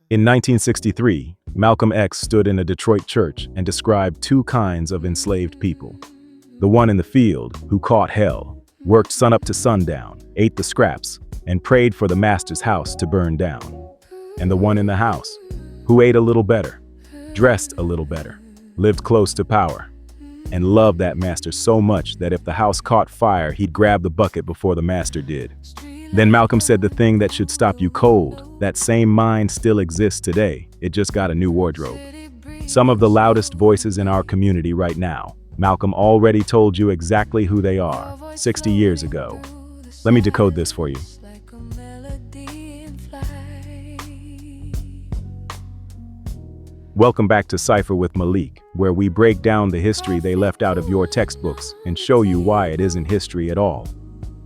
In 1963, Malcolm X stood in a Detroit church and described two kinds of enslaved people. The one in the field, who caught hell, worked sunup to sundown, ate the scraps, and prayed for the master's house to burn down. And the one in the house, who ate a little better, dressed a little better, lived close to power, and loved that master so much that if the house caught fire, he'd grab the bucket before the master did. Then Malcolm said the thing that should stop you cold, that same mind still exists today. It just got a new wardrobe. Some of the loudest voices in our community right now. Malcolm already told you exactly who they are, 60 years ago. Let me decode this for you. Welcome back to Cipher with Malik, where we break down the history they left out of your textbooks and show you why it isn't history at all.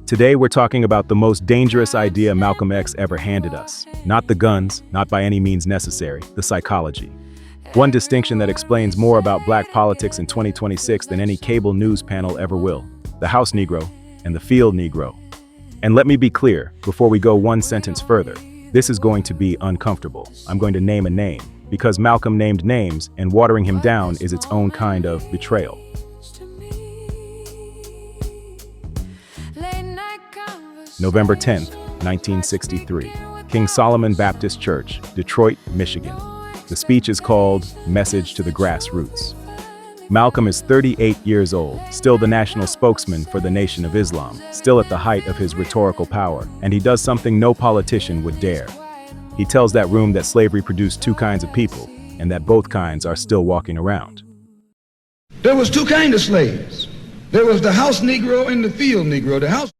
Today we're talking about the most dangerous idea Malcolm X ever handed us. Not the guns, not by any means necessary, the psychology. One distinction that explains more about black politics in 2026 than any cable news panel ever will. The House Negro and the Field Negro. And let me be clear, before we go one sentence further, this is going to be uncomfortable. I'm going to name a name, because Malcolm named names and watering him down is its own kind of betrayal. November 10th, 1963, King Solomon Baptist Church, Detroit, Michigan. The speech is called Message to the Grassroots. Malcolm is 38 years old, still the national spokesman for the Nation of Islam, still at the height of his rhetorical power, and he does something no politician would dare. He tells that room that slavery produced two kinds of people, and that both kinds are still walking around. There was two kinds of slaves. There was the House Negro and the Field Negro.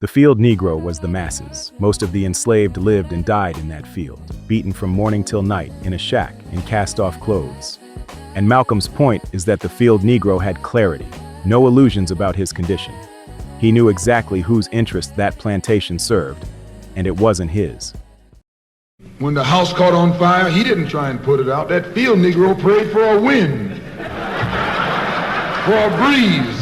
The Field Negro was the masses. Most of the enslaved lived and died in that field, beaten from morning till night in a shack in cast-off clothes. And Malcolm's point is that the Field Negro had clarity, no illusions about his condition. He knew exactly whose interest that plantation served, and it wasn't his. When the house caught on fire, he didn't try and put it out. That Field Negro prayed for a wind, for a breeze.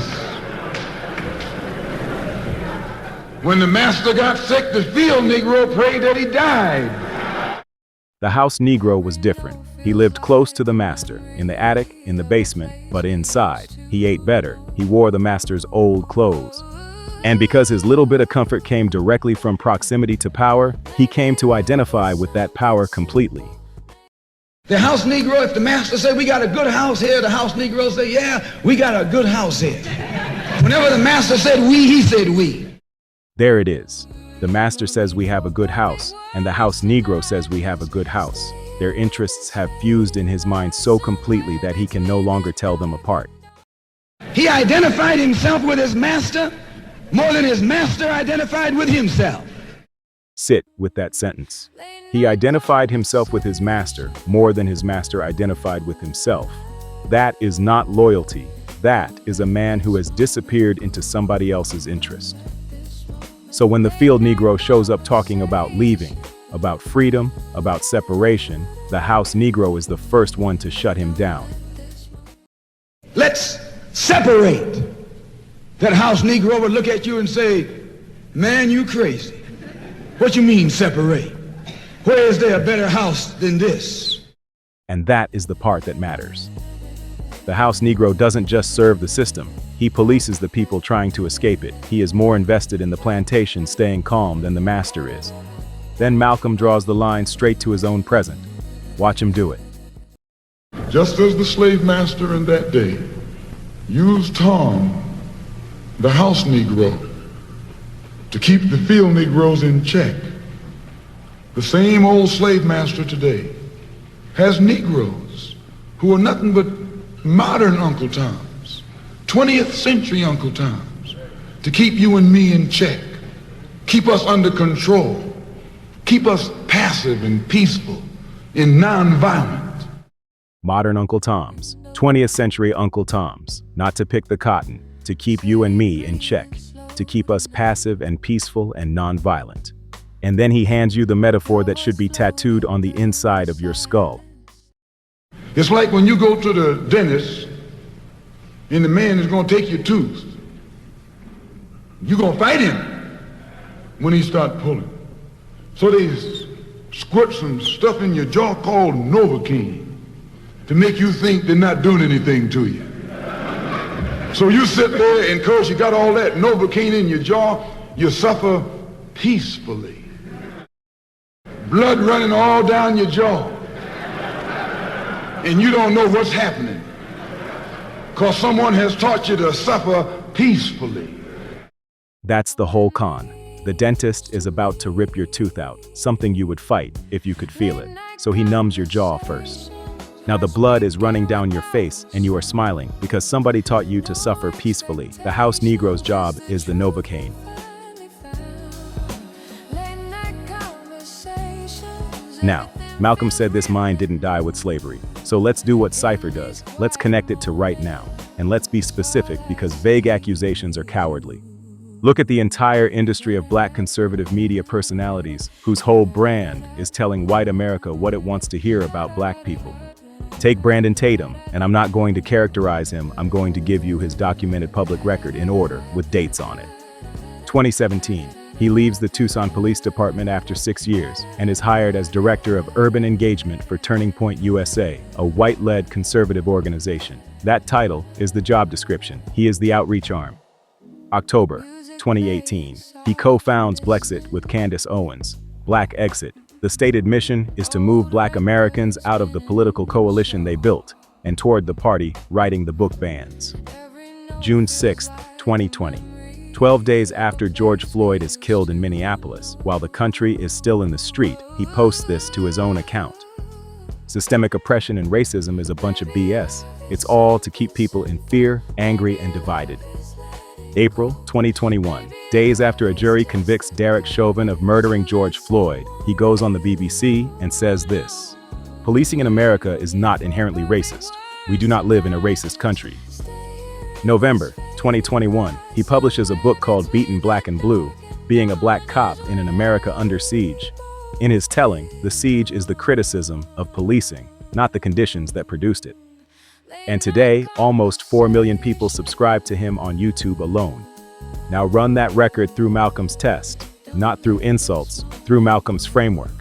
When the master got sick, the Field Negro prayed that he died. The House Negro was different. He lived close to the master, in the attic, in the basement, but inside. He ate better. He wore the master's old clothes. And because his little bit of comfort came directly from proximity to power, he came to identify with that power completely. The House Negro, if the master said, "We got a good house here," the House Negro said, "Yeah, we got a good house here." Whenever the master said "we," he said "we." There it is. The master says we have a good house, and the House Negro says we have a good house. Their interests have fused in his mind so completely that he can no longer tell them apart. He identified himself with his master more than his master identified with himself. Sit with that sentence. He identified himself with his master more than his master identified with himself. That is not loyalty. That is a man who has disappeared into somebody else's interest. So when the Field Negro shows up talking about leaving, about freedom, about separation, the House Negro is the first one to shut him down. Let's separate. That House Negro would look at you and say, "Man, you crazy. What you mean separate? Where is there a better house than this?" And that is the part that matters. The House Negro doesn't just serve the system. He polices the people trying to escape it. He is more invested in the plantation staying calm than the master is. Then Malcolm draws the line straight to his own present. Watch him do it. Just as the slave master in that day used Tom, the House Negro, to keep the Field Negroes in check, the same old slave master today has Negroes who are nothing but modern Uncle Toms, 20th century Uncle Toms, to keep you and me in check, keep us under control, keep us passive and peaceful and nonviolent. Modern Uncle Toms, 20th century Uncle Toms, not to pick the cotton, to keep you and me in check, to keep us passive and peaceful and nonviolent. And then he hands you the metaphor that should be tattooed on the inside of your skull. It's like when you go to the dentist and the man is going to take your tooth. You're going to fight him when he start pulling. So they squirt some stuff in your jaw called Novocaine to make you think they're not doing anything to you. So you sit there, and because you got all that Novocaine in your jaw, you suffer peacefully. Blood running all down your jaw. And you don't know what's happening because someone has taught you to suffer peacefully. That's the whole con. The dentist is about to rip your tooth out, something you would fight if you could feel it. So he numbs your jaw first. Now the blood is running down your face and you are smiling because somebody taught you to suffer peacefully. The house Negro's job is the Novocaine. Now, Malcolm said this mind didn't die with slavery. So let's do what Cipher does. Let's connect it to right now. And let's be specific because vague accusations are cowardly. Look at the entire industry of black conservative media personalities whose whole brand is telling white America what it wants to hear about black people. Take Brandon Tatum, and I'm not going to characterize him, I'm going to give you his documented public record in order with dates on it. 2017, he leaves the Tucson Police Department after 6 years and is hired as Director of Urban Engagement for Turning Point USA, a white-led conservative organization. That title is the job description. He is the outreach arm. October 2018, he co-founds Blexit with Candace Owens. Black Exit. The stated mission is to move black Americans out of the political coalition they built and toward the party writing the book bans. June 6, 2020. 12 days after George Floyd is killed in Minneapolis, while the country is still in the street, he posts this to his own account. Systemic oppression and racism is a bunch of BS. It's all to keep people in fear, angry, and divided. April 2021. Days after a jury convicts Derek Chauvin of murdering George Floyd, he goes on the BBC and says this: "Policing in America is not inherently racist. We do not live in a racist country." November 2021, he publishes a book called Beaten Black and Blue, Being a Black Cop in an America Under Siege. In his telling, the siege is the criticism of policing, not the conditions that produced it. And today, almost 4 million people subscribe to him on YouTube alone. Now run that record through Malcolm's test, not through insults, through Malcolm's framework.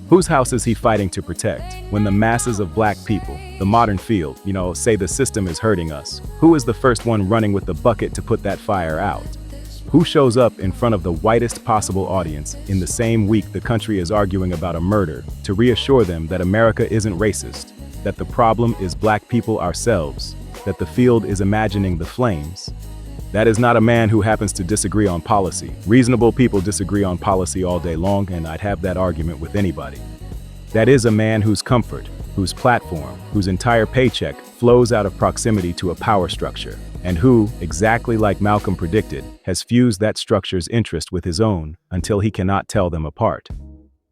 Whose house is he fighting to protect? When the masses of black people, the modern field, say the system is hurting us, who is the first one running with the bucket to put that fire out? Who shows up in front of the whitest possible audience in the same week the country is arguing about a murder to reassure them that America isn't racist, that the problem is black people ourselves, that the field is imagining the flames? That is not a man who happens to disagree on policy. Reasonable people disagree on policy all day long, and I'd have that argument with anybody. That is a man whose comfort, whose platform, whose entire paycheck flows out of proximity to a power structure, and who, exactly like Malcolm predicted, has fused that structure's interest with his own until he cannot tell them apart.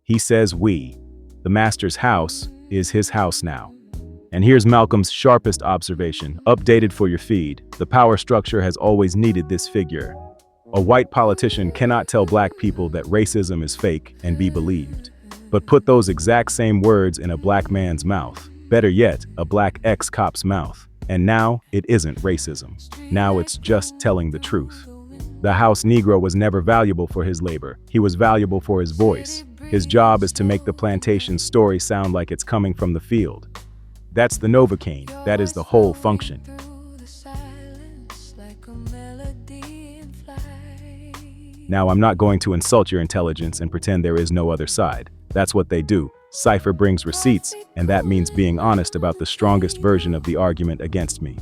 He says we, the master's house, is his house now. And here's Malcolm's sharpest observation, updated for your feed. The power structure has always needed this figure. A white politician cannot tell black people that racism is fake and be believed. But put those exact same words in a black man's mouth. Better yet, a black ex-cop's mouth. And now, it isn't racism. Now it's just telling the truth. The house Negro was never valuable for his labor. He was valuable for his voice. His job is to make the plantation's story sound like it's coming from the field. That's the Novocaine. That is the whole function. Now, I'm not going to insult your intelligence and pretend there is no other side. That's what they do. Cipher brings receipts, and that means being honest about the strongest version of the argument against me.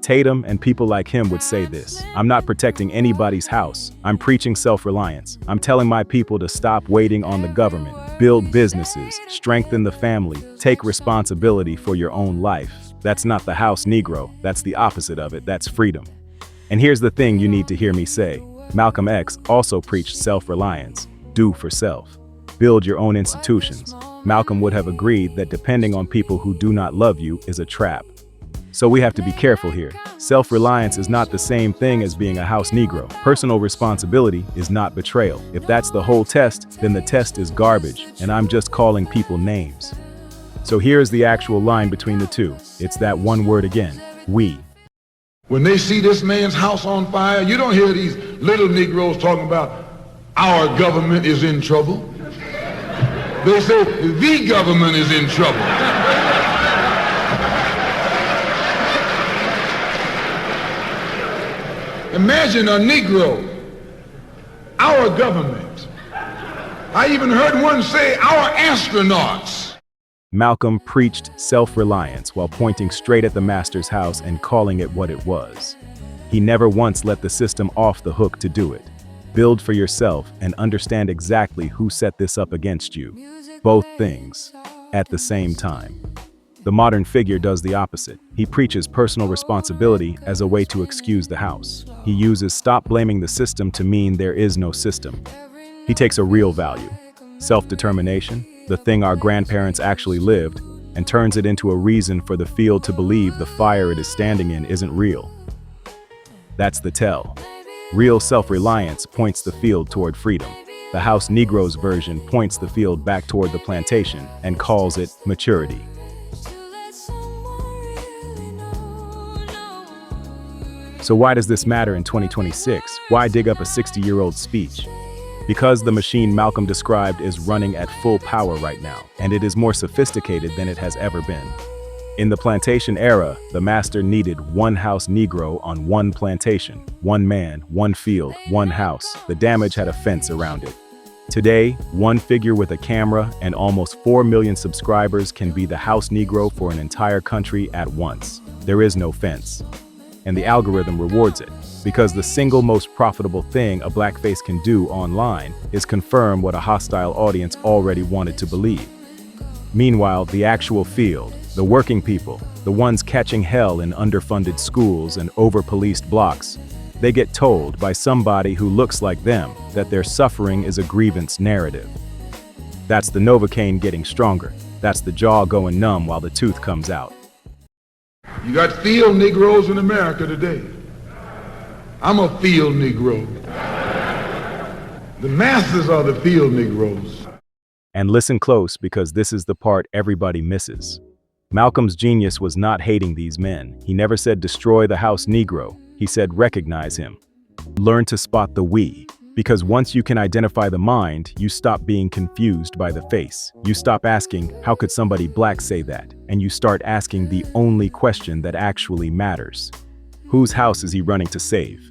Tatum and people like him would say this: I'm not protecting anybody's house. I'm preaching self-reliance. I'm telling my people to stop waiting on the government, build businesses, strengthen the family, take responsibility for your own life. That's not the house Negro. That's the opposite of it. That's freedom. And here's the thing you need to hear me say. Malcolm X also preached self-reliance. Do for self. Build your own institutions. Malcolm would have agreed that depending on people who do not love you is a trap. So we have to be careful here. Self-reliance is not the same thing as being a house Negro. Personal responsibility is not betrayal. If that's the whole test, then the test is garbage, and I'm just calling people names. So here's the actual line between the two. It's that one word again: we. When they see this man's house on fire, you don't hear these little Negroes talking about our government is in trouble. They say the government is in trouble. Imagine a Negro, our government. I even heard one say, our astronauts. Malcolm preached self-reliance while pointing straight at the master's house and calling it what it was. He never once let the system off the hook to do it. Build for yourself and understand exactly who set this up against you. Both things, at the same time. The modern figure does the opposite. He preaches personal responsibility as a way to excuse the house. He uses stop blaming the system to mean there is no system. He takes a real value, self-determination, the thing our grandparents actually lived, and turns it into a reason for the field to believe the fire it is standing in isn't real. That's the tell. Real self-reliance points the field toward freedom. The House Negro's version points the field back toward the plantation and calls it maturity. So why does this matter in 2026? Why dig up a 60-year-old speech? Because the machine Malcolm described is running at full power right now, and it is more sophisticated than it has ever been. In the plantation era, the master needed one house Negro on one plantation, one man, one field, one house. The damage had a fence around it. Today, one figure with a camera and almost 4 million subscribers can be the house Negro for an entire country at once. There is no fence. And the algorithm rewards it, because the single most profitable thing a blackface can do online is confirm what a hostile audience already wanted to believe. Meanwhile, the actual field, the working people, the ones catching hell in underfunded schools and over-policed blocks, they get told by somebody who looks like them that their suffering is a grievance narrative. That's the Novocaine getting stronger. That's the jaw going numb while the tooth comes out. You got field Negroes in America today. I'm a field Negro. The masses are the field Negroes. And listen close, because this is the part everybody misses. Malcolm's genius was not hating these men. He never said destroy the house Negro. He said recognize him. Learn to spot the we. Because once you can identify the mind, you stop being confused by the face. You stop asking, how could somebody black say that? And you start asking the only question that actually matters. Whose house is he running to save?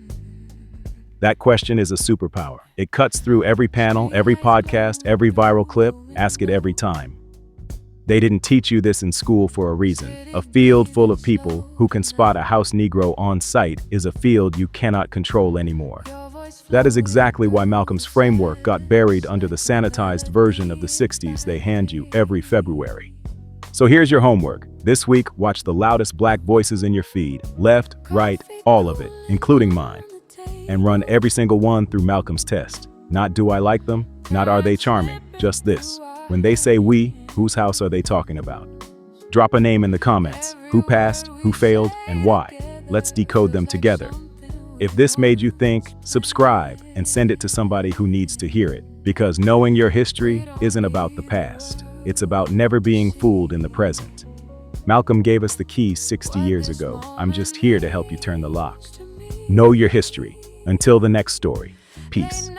That question is a superpower. It cuts through every panel, every podcast, every viral clip. Ask it every time. They didn't teach you this in school for a reason. A field full of people who can spot a house Negro on site is a field you cannot control anymore. That is exactly why Malcolm's framework got buried under the sanitized version of the 60s they hand you every February. So here's your homework. This week, watch the loudest black voices in your feed, left, right, all of it, including mine. And run every single one through Malcolm's test. Not do I like them, not are they charming, just this. When they say we, whose house are they talking about? Drop a name in the comments. Who passed, who failed, and why? Let's decode them together. If this made you think, subscribe and send it to somebody who needs to hear it. Because knowing your history isn't about the past. It's about never being fooled in the present. Malcolm gave us the keys 60 years ago. I'm just here to help you turn the lock. Know your history. Until the next story. Peace.